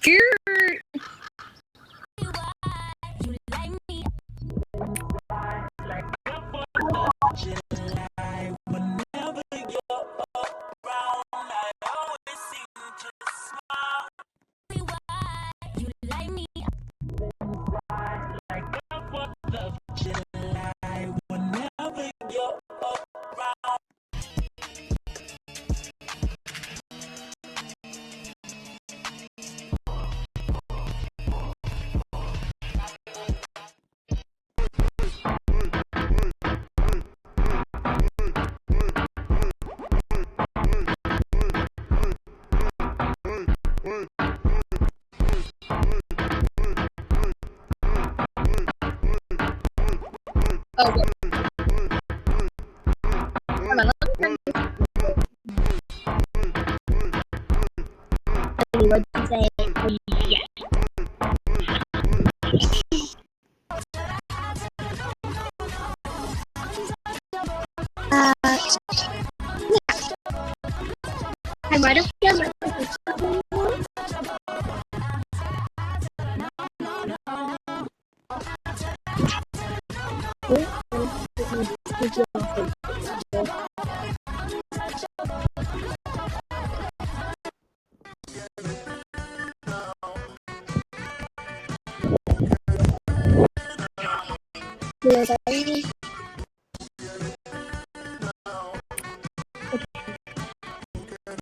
You're oh, hold on, let me turn this. What you say? Yeah. I might have done it. Yeah.